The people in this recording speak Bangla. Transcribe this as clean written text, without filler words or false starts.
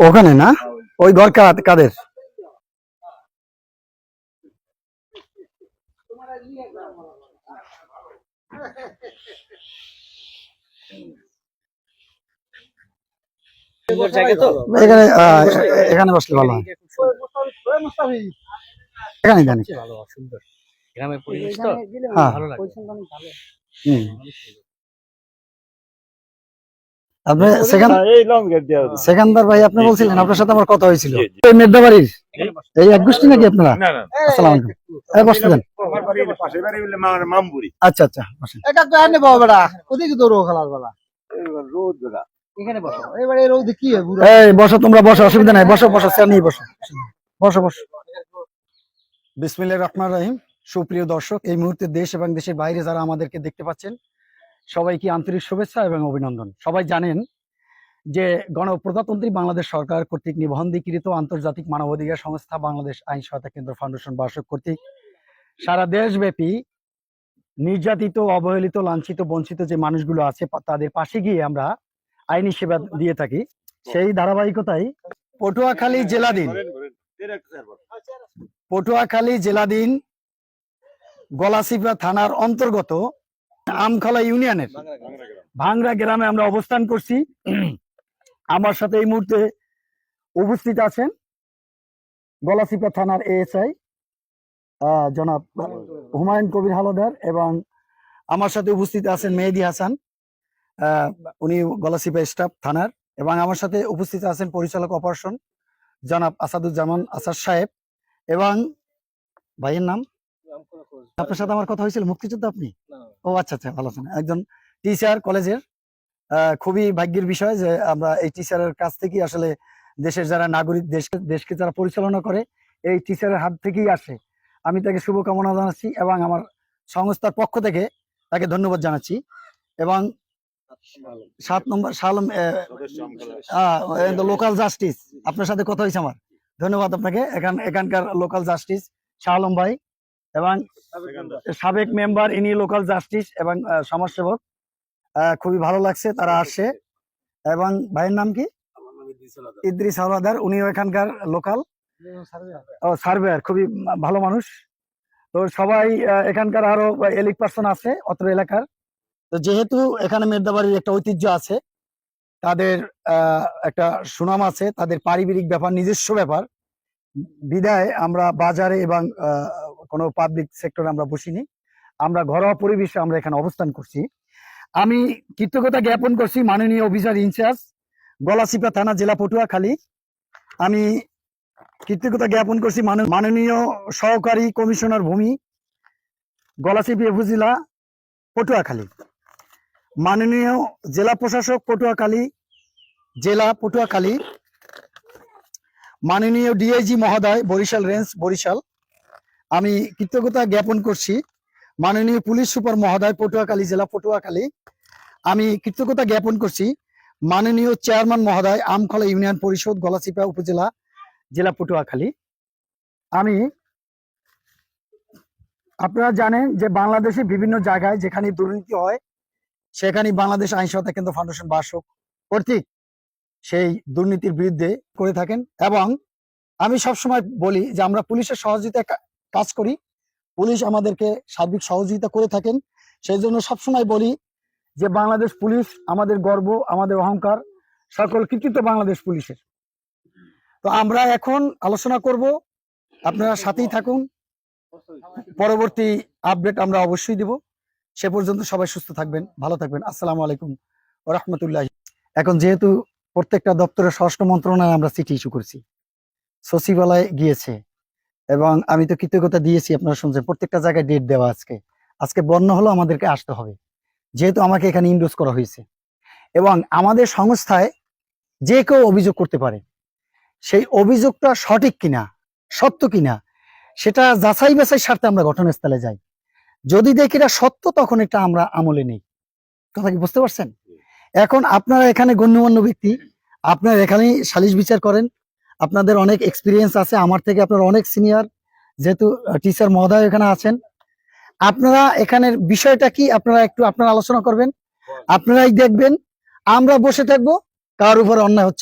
ওখানে না, ওই ঘর কাদের? এখানে এখানে বসলে ভালো হয়। এখানে জানি গ্রামের পরিবেশ তো ভালো লাগে। আপনি সেখানদার ভাই, আপনি বলছিলেন আপনার সাথে আমার কথা হয়েছিল মেদদাবাড়ির এই এক গোষ্ঠী নাকি আপনারা? আসসালামু আলাইকুম, বসতে দেন। আচ্ছা আচ্ছা, বসো তোমরা, বসো, অসুবিধা নাই, বসো বসো, স্যার নিয়ে বসো বসো বসো। বিসমিল্লাহির রহমানির রহিম। সুপ্রিয় দর্শক, এই মুহূর্তে দেশ এবং দেশের বাইরে যারা আমাদেরকে দেখতে পাচ্ছেন, সবাইকে আন্তরিক শুভেচ্ছা এবং অভিনন্দন। সবাই জানেন যে গণপ্রজাতন্ত্রী বাংলাদেশ সরকার কর্তৃক নিবন্ধীকৃত আন্তর্জাতিক মানবাধিকার সংস্থা বাংলাদেশ আইন সহায়তা কেন্দ্র ফাউন্ডেশন বার্ষিক কর্তৃক সারা দেশব্যাপী নির্যাতিত, অবহেলিত, লাঞ্ছিত, বঞ্চিত যে মানুষগুলো আছে তাদের পাশে গিয়ে আমরা আইনি সেবা দিয়ে থাকি। সেই ধারাবাহিকতায় পটুয়াখালী জেলাধীন গলাচিপা থানার অন্তর্গত আমখলা ইউনিয়নের ভাংরা গ্রামে আমরা অবস্থান করছি। আমার সাথে এই মুহূর্তে উপস্থিত আছেন গলাচিপা থানার এএসআই জনাব হুমায়ুন কবির হালদার, এবং আমার সাথে উপস্থিত আছেন মেহেদি হাসান, উনি গলাচিপা স্টাফ থানার, এবং আমার সাথে উপস্থিত আছেন পরিচালক অপারেশন জনাব আসাদুজ্জামান আসাদ সাহেব, এবং ভাইয়ের নাম? আপনার সাথে আমার কথা হয়েছিল মুক্তিযুদ্ধ, আপনি? ও আচ্ছা আচ্ছা, ভালো আছেন। একজন টিচার কলেজের, খুবই ভাগ্যের বিষয় যে আমরা এই টিচারের কাছ থেকেই আসলে দেশের যারা নাগরিক, দেশকে যারা পরিচালনা করে এই টিচারের হাত থেকেই আসে। আমি তাকে শুভকামনা জানাচ্ছি এবং আমার সংস্থার পক্ষ থেকে তাকে ধন্যবাদ জানাচ্ছি। এবং 7 নম্বর শালম লোকাল জাস্টিস, আপনার সাথে কথা হয়েছে আমার, ধন্যবাদ আপনাকে। এখানকার লোকাল জাস্টিস শাহ আলম ভাই, এবং সাবেক মেম্বার ইনি লোকাল জাস্টিস এবং সমাজসেবক, খুবই ভালো লাগছে তারা আসছে। এবং ভাইয়ের নাম কি? ইদ্রিস হাওলাদার, উনিও এখানকার লোকাল সার্ভেয়ার, খুবই ভালো মানুষ। তো সবাই এখানকার আরো এলিট পার্সন আছে অত্র এলাকার। তো যেহেতু এখানে মেদদাবাড়ির একটা ঐতিহ্য আছে, তাদের একটা সুনাম আছে, তাদের পারিবারিক ব্যাপার, নিজস্ব ব্যাপার, বিদায় আমরা বাজারে এবং কোনো পাবলিক সেক্টরে আমরা বসিনি, আমরা ঘরোয়া পরিবেশে আমরা এখানে অবস্থান করছি। আমি কৃতজ্ঞতা জ্ঞাপন করছি মাননীয় অফিসার ইনচার্জ গলাচিপা থানা জেলা পটুয়াখালী। আমি কৃতজ্ঞতা জ্ঞাপন করছি মাননীয় সহকারী কমিশনার ভূমি গলাচিপা উপজেলা পটুয়াখালী, মাননীয় জেলা প্রশাসক জেলা পটুয়াখালী, মাননীয় ডিআইজি মহোদয় বরিশাল রেঞ্জ বরিশাল। আমি কৃতজ্ঞতা জ্ঞাপন করছি মাননীয় পুলিশ সুপার মহোদয় পটুয়াখালী জেলা পটুয়াখালী। আমি কৃতজ্ঞতা জ্ঞাপন করছি মাননীয় চেয়ারম্যান মহোদয় আমখলা ইউনিয়ন পরিষদ গলাচিপা উপজেলা জেলা পটুয়াখালী। আপনারা জানেন যে বাংলাদেশে বিভিন্ন জায়গায় যেখানে দুর্নীতি হয় সেখানে বাংলাদেশ আইন সহায়তা কেন্দ্র ফাউন্ডেশন বার্ষিক কর্তৃক সেই দুর্নীতির বিরুদ্ধে করে থাকেন। এবং আমি সবসময় বলি যে আমরা পুলিশের সহযোগিতায় কাজ করি, পুলিশ আমাদেরকে সার্বিক সহযোগিতা করে থাকেন। সেই জন্য সবসময় বলি যে বাংলাদেশ পুলিশ আমাদের গর্ব, আমাদের অহংকার, সকল কৃতিত্ব বাংলাদেশ পুলিশের। তো আমরা এখন আলোচনা করব, আপনারা সাথেই থাকুন, পরবর্তী আপডেট আমরা অবশ্যই দেব। সে পর্যন্ত সবাই সুস্থ থাকবেন, ভালো থাকবেন। আসসালামু আলাইকুম ওয়া রাহমাতুল্লাহি। এখন যেহেতু প্রত্যেকটা দপ্তরের স্বরাষ্ট্র মন্ত্রণালয়ে আমরা চিঠি ইস্যু করছি, সচিবালয়ে গিয়েছে, এবং আমি তো কৃতজ্ঞতা দিয়েছি, আপনারা শুনছেন প্রত্যেকটা জায়গায় ডেট দেওয়া। আজকে বর্ণ হলো আমাদেরকে আসতে হবে, যেহেতু আমাকে এখানে ইন্ডোজ করা হয়েছে। এবং আমাদের সংস্থায় যে কেউ অভিযোগ করতে পারে, সেই অভিযোগটা সঠিক কিনা, সত্য কিনা, সেটা যাচাই বাছাই স্বার্থে আমরা ঘটনাস্থলে যাই। যদি দেখি এটা সত্য, তখন এটা আমরা আমলে নেই। কথা কি বুঝতে পারছেন? এখন আপনারা এখানে গণ্যমান্য ব্যক্তি, আপনারা এখানেই সালিশ বিচার করেন, আপনাদের অনেক এক্সপিরিয়েন্স আছে, আমার থেকে আপনারা অনেক সিনিয়র, যেহেতু টিচার মহোদয় এখানে আছেন। আপনারা এখানের বিষয়টা কি আপনারা একটু আপনারা আলোচনা করবেন, আপনারাই দেখবেন। আমরা বসে থাকবো, কার উপর অন্যায় হচ্ছে